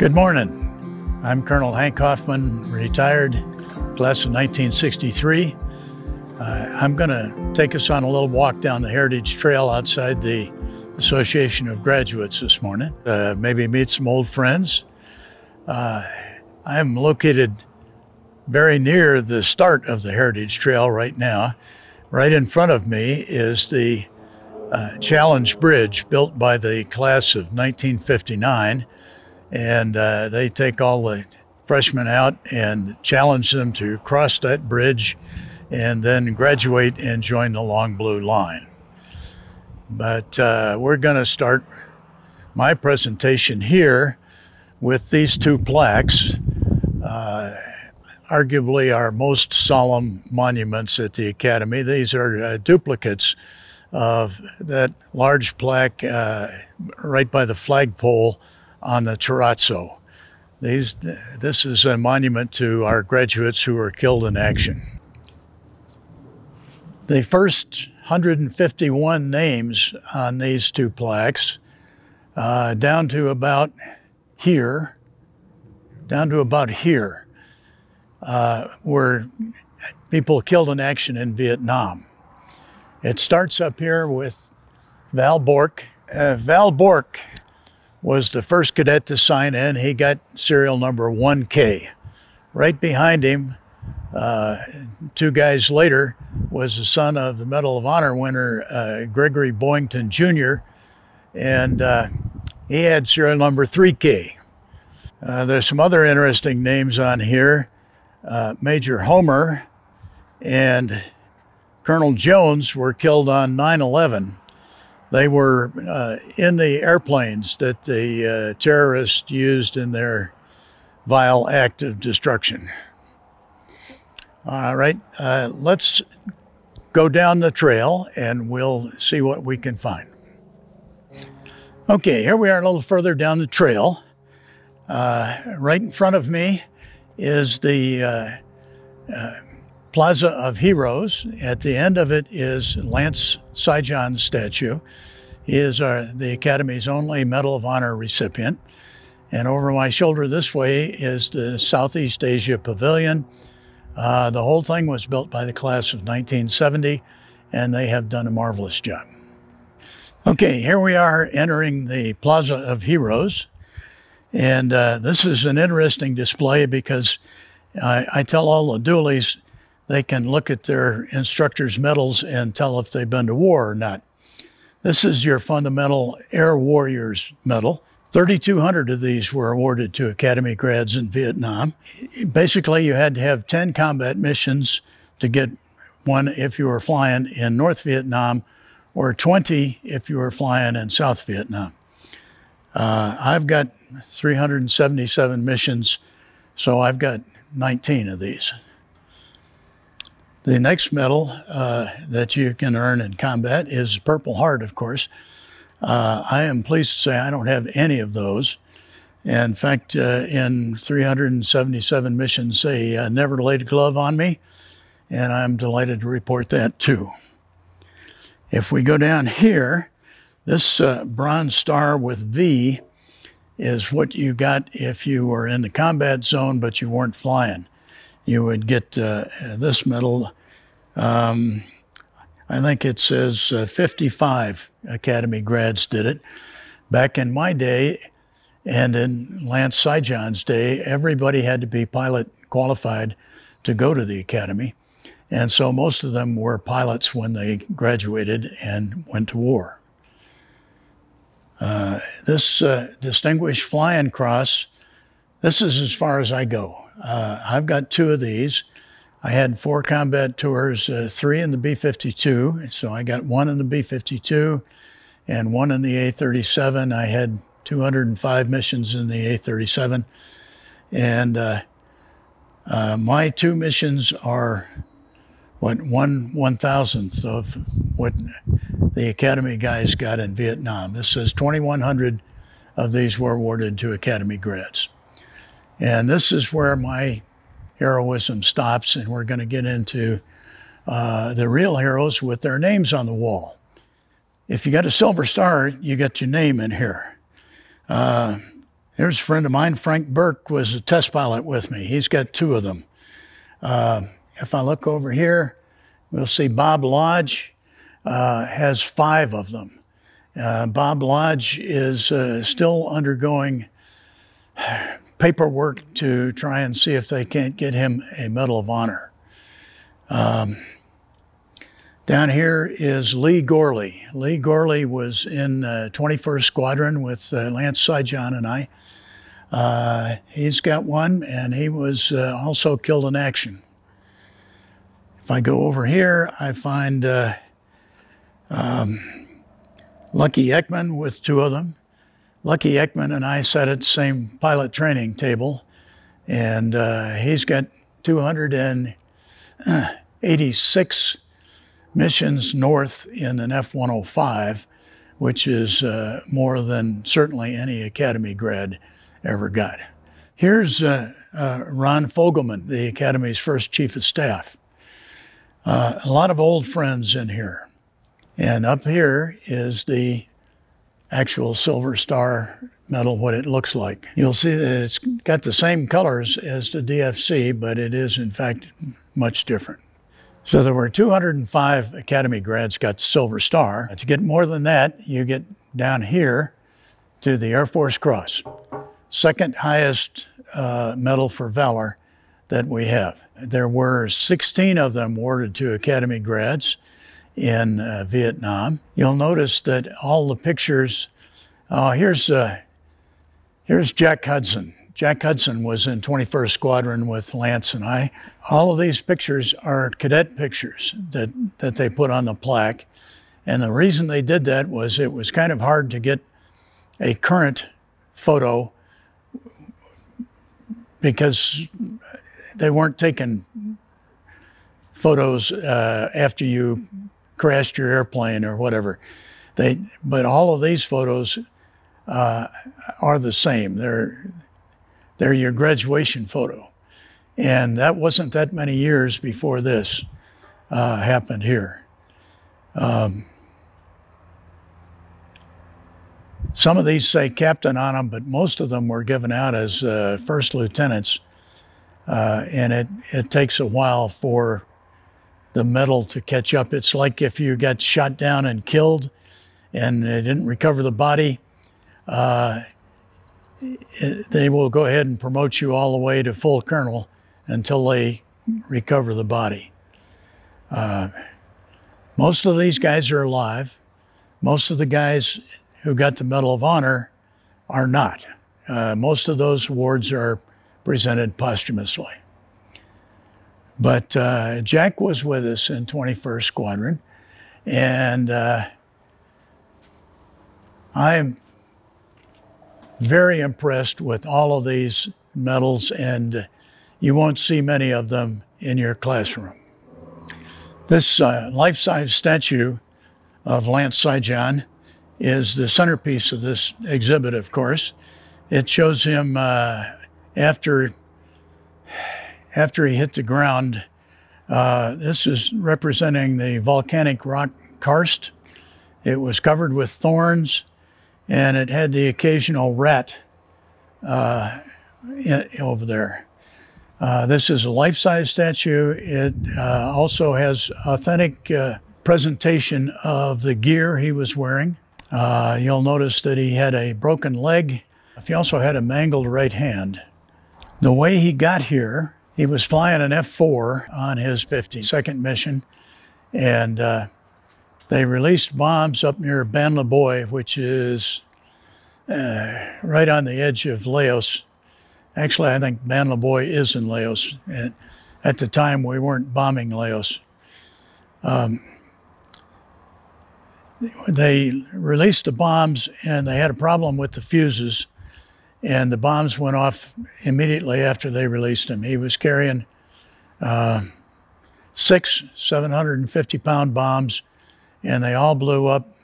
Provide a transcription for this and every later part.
Good morning. I'm Colonel Hank Hoffman, retired, class of 1963. I'm going to take us on a little walk down the Heritage Trail outside the Association of Graduates this morning. Maybe meet some old friends. I'm located very near the start of the Heritage Trail right now. Right in front of me is the Challenge Bridge built by the class of 1959. And they take all the freshmen out and challenge them to cross that bridge and then graduate and join the Long Blue Line. But we're going to start my presentation here with these two plaques, arguably our most solemn monuments at the Academy. These are duplicates of that large plaque right by the flagpole on the terrazzo. This is a monument to our graduates who were killed in action. The first 151 names on these two plaques, down to about here, were people killed in action in Vietnam. It starts up here with Val Bork. Val Bork was the first cadet to sign in. He got serial number 1K. Right behind him, two guys later, was the son of the Medal of Honor winner, Gregory Boyington Jr., and he had serial number 3K. There's some other interesting names on here. Major Homer and Colonel Jones were killed on 9/11. They were in the airplanes that the terrorists used in their vile act of destruction. All right, let's go down the trail and we'll see what we can find. Okay, here we are a little further down the trail. Right in front of me is the Plaza of Heroes. At the end of it is Lance Saigon's statue. He is the Academy's only Medal of Honor recipient. And over my shoulder this way is the Southeast Asia Pavilion. The whole thing was built by the class of 1970, and they have done a marvelous job. Okay, here we are entering the Plaza of Heroes. And this is an interesting display because I tell all the doolies they can look at their instructors' medals and tell if they've been to war or not. This is your Fundamental Air Warriors Medal. 3,200 of these were awarded to Academy grads in Vietnam. Basically, you had to have 10 combat missions to get one if you were flying in North Vietnam, or 20 if you were flying in South Vietnam. I've got 377 missions, so I've got 19 of these. The next medal that you can earn in combat is Purple Heart, of course. I am pleased to say I don't have any of those. In fact, in 377 missions, they never laid a glove on me, and I'm delighted to report that too. If we go down here, this Bronze Star with V is what you got if you were in the combat zone but you weren't flying. You would get this medal. I think it says 55 Academy grads did it. Back in my day, and in Lance Saigon's day, everybody had to be pilot qualified to go to the Academy. And so most of them were pilots when they graduated and went to war. This Distinguished Flying Cross, this is as far as I go. I've got 2 of these. I had 4 combat tours, 3 in the B-52, so I got 1 in the B-52 and 1 in the A-37. I had 205 missions in the A-37, and my 2 missions are what 1/1000th of what the Academy guys got in Vietnam. This says 2,100 of these were awarded to Academy grads. And this is where my heroism stops, and we're going to get into the real heroes with their names on the wall. If you got a silver star, you got your name in here. There's a friend of mine, Frank Burke, was a test pilot with me. He's got 2 of them. If I look over here, we'll see Bob Lodge has 5 of them. Bob Lodge is still undergoing paperwork to try and see if they can't get him a Medal of Honor. Down here is Lee Gorley. Lee Gorley was in 21st Squadron with Lance Saigon and I. He's got one, and he was also killed in action. If I go over here, I find Lucky Ekman with 2 of them. Lucky Ekman and I sat at the same pilot training table, and he's got 286 missions north in an F-105, which is more than certainly any Academy grad ever got. Here's Ron Fogelman, the Academy's first Chief of Staff. A lot of old friends in here. And up here is the actual Silver Star medal, what it looks like. You'll see that it's got the same colors as the DFC, but it is in fact much different. So there were 205 Academy grads got the Silver Star. To get more than that, you get down here to the Air Force Cross. Second highest medal for valor that we have. There were 16 of them awarded to Academy grads in Vietnam. You'll notice that all the pictures, here's Jack Hudson. Jack Hudson was in 21st Squadron with Lance and I. All of these pictures are cadet pictures that they put on the plaque. And the reason they did that was it was kind of hard to get a current photo because they weren't taking photos after you crashed your airplane or whatever. But all of these photos are the same. They're your graduation photo. And that wasn't that many years before this happened here. Some of these say captain on them, but most of them were given out as first lieutenants. And it takes a while for the medal to catch up. It's like if you got shot down and killed and they didn't recover the body, they will go ahead and promote you all the way to full colonel until they recover the body. Most of these guys are alive. Most of the guys who got the Medal of Honor are not. Most of those awards are presented posthumously. But Jack was with us in 21st Squadron, and I'm very impressed with all of these medals, and you won't see many of them in your classroom. This life-size statue of Lance Saigon is the centerpiece of this exhibit, of course. It shows him after he hit the ground. This is representing the volcanic rock karst. It was covered with thorns, and it had the occasional rat over there. This is a life-size statue. It also has authentic presentation of the gear he was wearing. You'll notice that he had a broken leg. He also had a mangled right hand. The way he got here, he was flying an F-4 on his 52nd mission, and they released bombs up near Ban Le Boi, which is right on the edge of Laos. Actually, I think Ban Le Boi is in Laos. And at the time, we weren't bombing Laos. They released the bombs, and they had a problem with the fuses, and the bombs went off immediately after they released him. He was carrying 6 750-pound bombs, and they all blew up,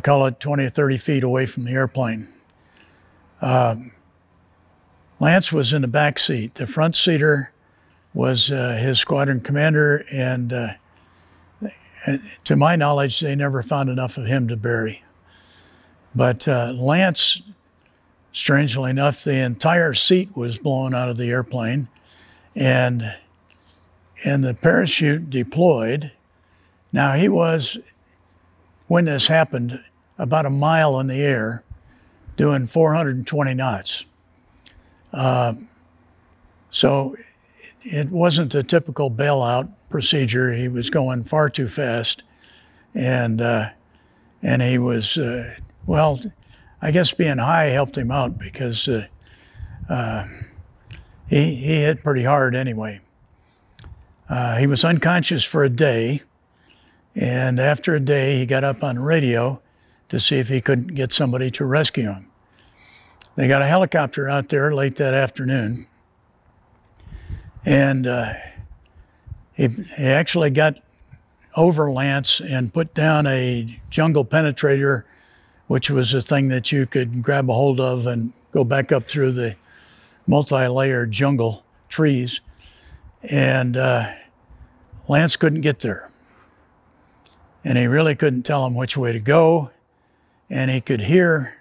call it 20 or 30 feet away from the airplane. Lance was in the back seat. The front seater was his squadron commander, and to my knowledge, they never found enough of him to bury. But Lance, strangely enough, the entire seat was blown out of the airplane, and the parachute deployed. Now, he was, when this happened, about a mile in the air, doing 420 knots. So it wasn't a typical bailout procedure. He was going far too fast, and he was, well, I guess being high helped him out because he hit pretty hard anyway. He was unconscious for a day, and after a day, he got up on the radio to see if he could get somebody to rescue him. They got a helicopter out there late that afternoon, and he actually got over Lance and put down a jungle penetrator, which was a thing that you could grab a hold of and go back up through the multi-layered jungle trees. And Lance couldn't get there. And he really couldn't tell him which way to go. And he could hear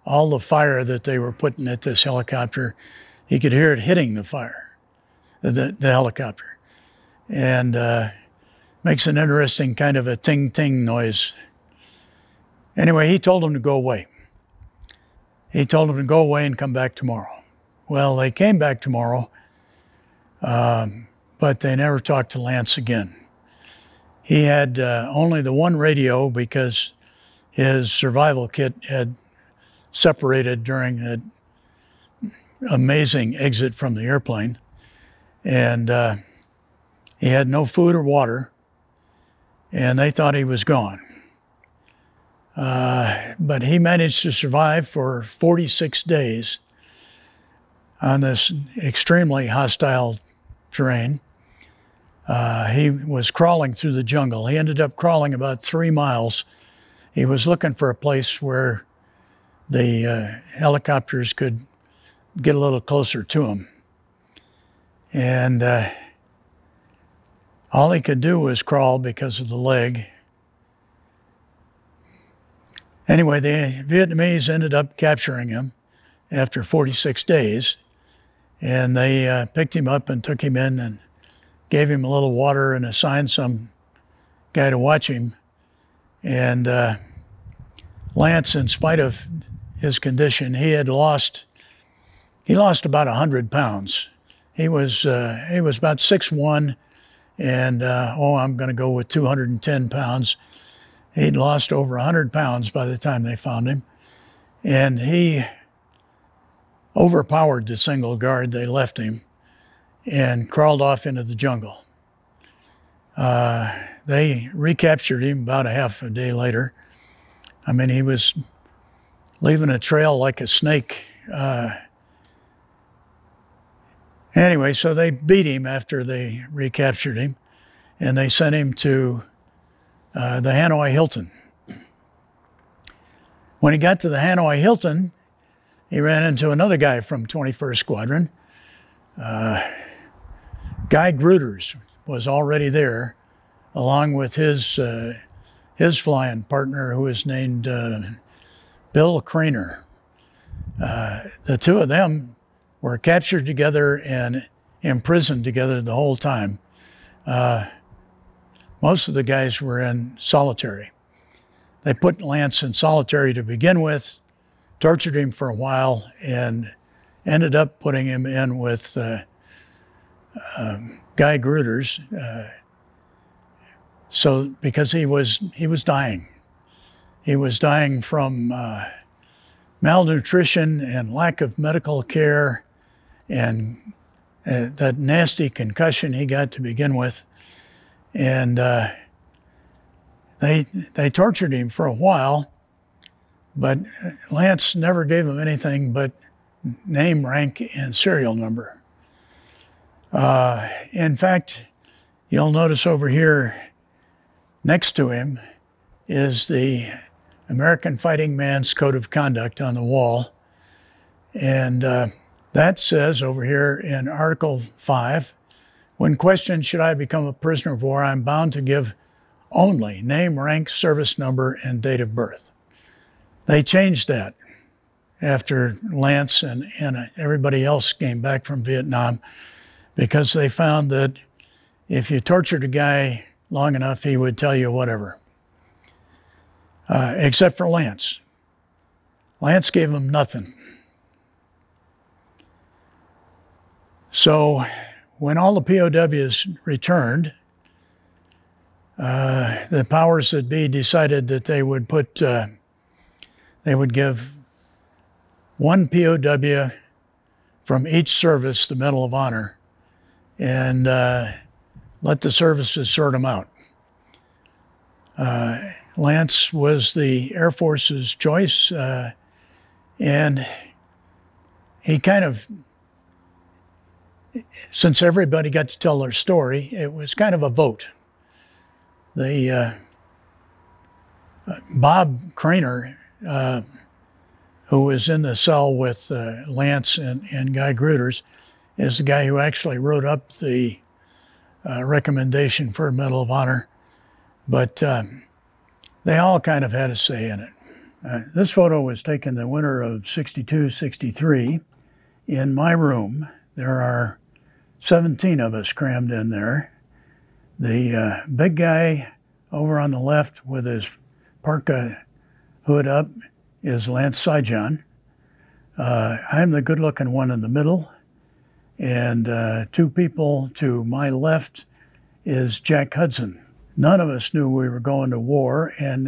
all the fire that they were putting at this helicopter. He could hear it hitting the fire, the helicopter. And makes an interesting kind of a ting-ting noise. Anyway, he told him to go away. He told him to go away and come back tomorrow. Well, they came back tomorrow, but they never talked to Lance again. He had only the one radio because his survival kit had separated during an amazing exit from the airplane. And he had no food or water, and they thought he was gone. But he managed to survive for 46 days on this extremely hostile terrain. He was crawling through the jungle. He ended up crawling about 3 miles. He was looking for a place where the helicopters could get a little closer to him. And all he could do was crawl because of the leg. Anyway, the Vietnamese ended up capturing him after 46 days. And they picked him up and took him in and gave him a little water and assigned some guy to watch him. And Lance, in spite of his condition, he lost about 100 pounds. He was about 6'1", and I'm going to go with 210 pounds. He'd lost over 100 pounds by the time they found him. And he overpowered the single guard they left him and crawled off into the jungle. They recaptured him about a half a day later. I mean, he was leaving a trail like a snake. Anyway, so they beat him after they recaptured him, and they sent him to the Hanoi Hilton. When he got to the Hanoi Hilton, he ran into another guy from 21st Squadron. Guy Gruters was already there, along with his flying partner, who was named Bill Craner. The two of them were captured together and imprisoned together the whole time. Most of the guys were in solitary. They put Lance in solitary to begin with, tortured him for a while, and ended up putting him in with Guy Gruters. So because he was dying. He was dying from malnutrition and lack of medical care and that nasty concussion he got to begin with. And they tortured him for a while, but Lance never gave him anything but name, rank, and serial number. In fact, you'll notice over here next to him is the American Fighting Man's Code of Conduct on the wall. And that says over here in Article 5, when questioned, should I become a prisoner of war, I'm bound to give only name, rank, service number, and date of birth. They changed that after Lance and everybody else came back from Vietnam, because they found that if you tortured a guy long enough, he would tell you whatever. Except for Lance. Lance gave him nothing. So when all the POWs returned, the powers that be decided that they would give one POW from each service the Medal of Honor, and let the services sort them out. Lance was the Air Force's choice, and he kind of, since everybody got to tell their story, it was kind of a vote. The Bob Craner, who was in the cell with Lance and Guy Gruters, is the guy who actually wrote up the recommendation for Medal of Honor. But they all kind of had a say in it. This photo was taken the winter of '62, '63 in my room. There are 17 of us crammed in there. The big guy over on the left with his parka hood up is Lance Saigon. I'm the good-looking one in the middle, and two people to my left is Jack Hudson. None of us knew we were going to war, and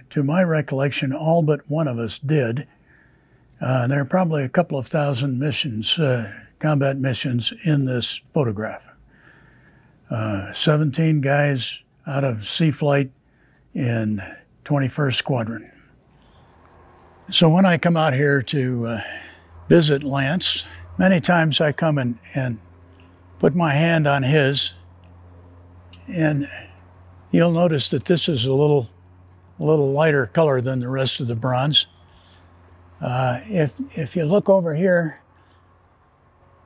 to my recollection, all but one of us did. There are probably a couple of thousand missions, combat missions in this photograph. 17 guys out of Sea Flight in 21st Squadron. So when I come out here to visit Lance, many times I come and put my hand on his, and you'll notice that this is a little lighter color than the rest of the bronze. If you look over here,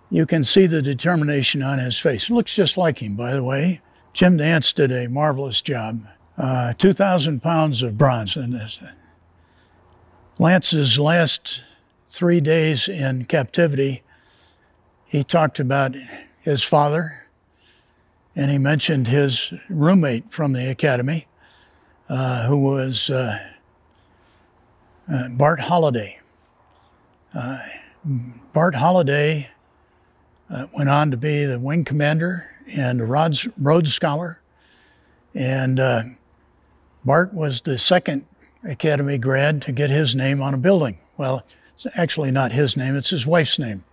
you can see the determination on his face. It looks just like him, by the way. Jim Dance did a marvelous job. 2,000 pounds of bronze in this. Lance's last 3 days in captivity, he talked about his father, and he mentioned his roommate from the academy, who was Bart Holliday. Bart Holliday went on to be the wing commander and Rhodes Scholar, and Bart was the second Academy grad to get his name on a building. Well, it's actually not his name, it's his wife's name.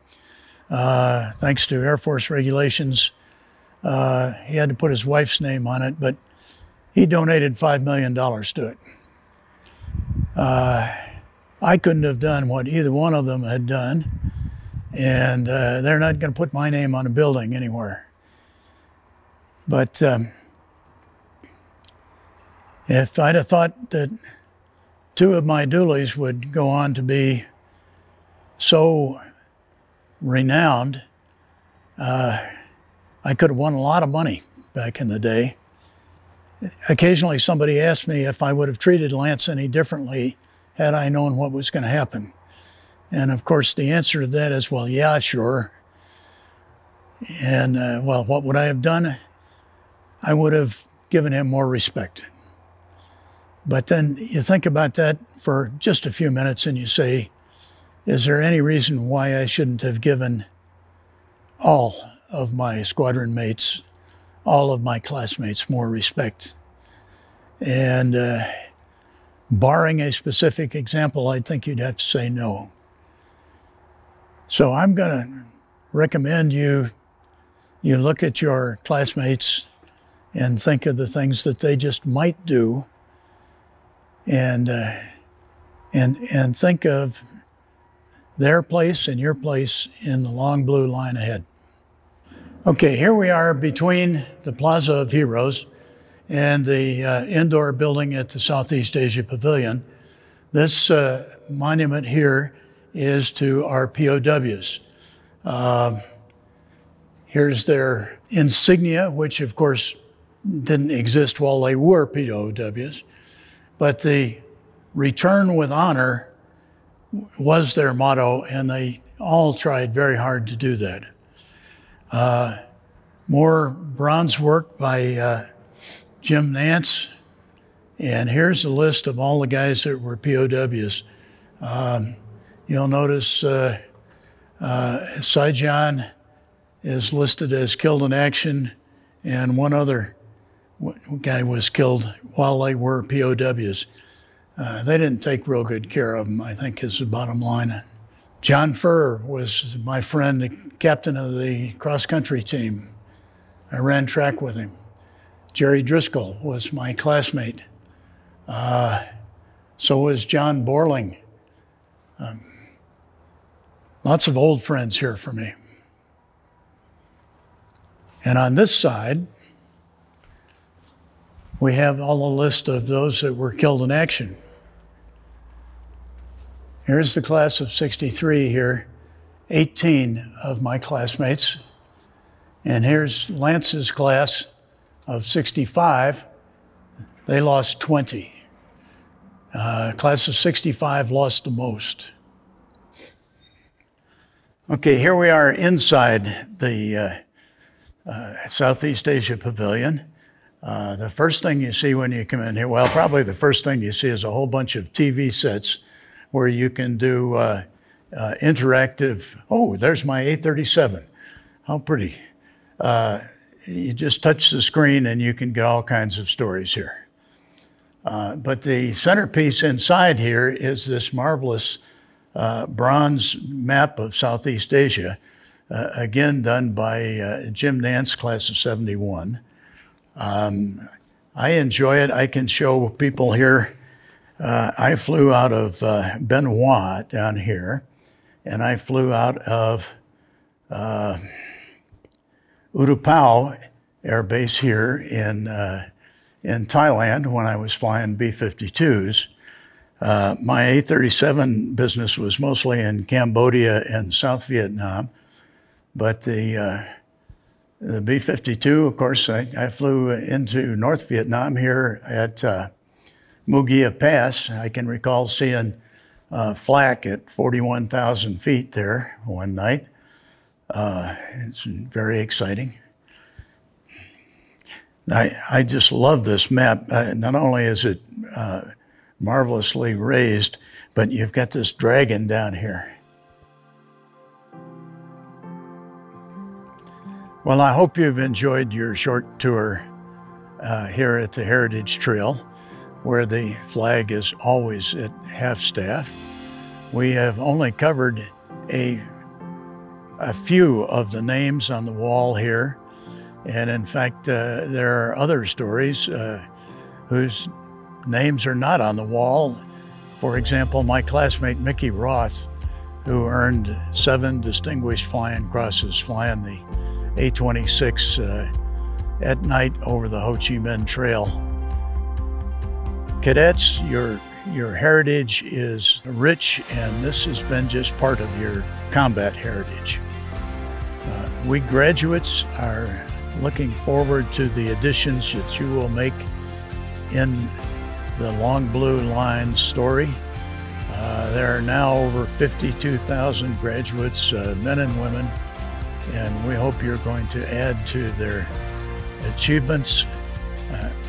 Thanks to Air Force regulations, he had to put his wife's name on it, but he donated $5 million to it. I couldn't have done what either one of them had done, and they're not going to put my name on a building anywhere. But if I'd have thought that two of my doolies would go on to be so renowned, I could have won a lot of money back in the day. Occasionally somebody asked me if I would have treated Lance any differently had I known what was going to happen. And of course the answer to that is, well, yeah, sure. And well, what would I have done? I would have given him more respect. But then you think about that for just a few minutes and you say, is there any reason why I shouldn't have given all of my squadron mates, all of my classmates more respect? And barring a specific example, I think you'd have to say no. So I'm going to recommend you look at your classmates and think of the things that they just might do, and think of their place and your place in the long blue line ahead. Okay, here we are between the Plaza of Heroes and the indoor building at the Southeast Asia Pavilion. This monument here is to our POWs. Here's their insignia, which of course didn't exist while they were POWs, but the return with honor was their motto, and they all tried very hard to do that. More bronze work by Jim Nance. And here's a list of all the guys that were POWs. You'll notice Saigon is listed as killed in action, and one other guy was killed while they were POWs. They didn't take real good care of him, I think, is the bottom line. John Furr was my friend, the captain of the cross-country team. I ran track with him. Jerry Driscoll was my classmate. So was John Borling. Lots of old friends here for me. And on this side, we have all the list of those that were killed in action. Here's the class of '63 here, 18 of my classmates. And here's Lance's class of '65. They lost 20. Class of '65 lost the most. Okay, here we are inside the Southeast Asia Pavilion. The first thing you see when you come in here, well, probably the first thing you see is a whole bunch of TV sets where you can do interactive. Oh, there's my A37. How pretty. You just touch the screen and you can get all kinds of stories here. But the centerpiece inside here is this marvelous bronze map of Southeast Asia, again done by Jim Nance, class of '71. I enjoy it. I can show people here. I flew out of Benoit down here, and I flew out of Utapao Air Base here in Thailand when I was flying B-52s. My A-37 business was mostly in Cambodia and South Vietnam, but the B-52, of course, I flew into North Vietnam here at Mugia Pass. I can recall seeing flak at 41,000 feet there one night. It's very exciting. I just love this map. Not only is it marvelously raised, but you've got this dragon down here. Well, I hope you've enjoyed your short tour here at the Heritage Trail, where the flag is always at half-staff. We have only covered a few of the names on the wall here, and in fact, there are other stories whose names are not on the wall. For example, my classmate Mickey Roth, who earned 7 Distinguished Flying Crosses flying the A-26 at night over the Ho Chi Minh Trail. Cadets, your heritage is rich, and this has been just part of your combat heritage. We graduates are looking forward to the additions that you will make in the Long Blue Line story. There are now over 52,000 graduates, men and women, and we hope you're going to add to their achievements,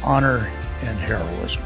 honor, and heroism.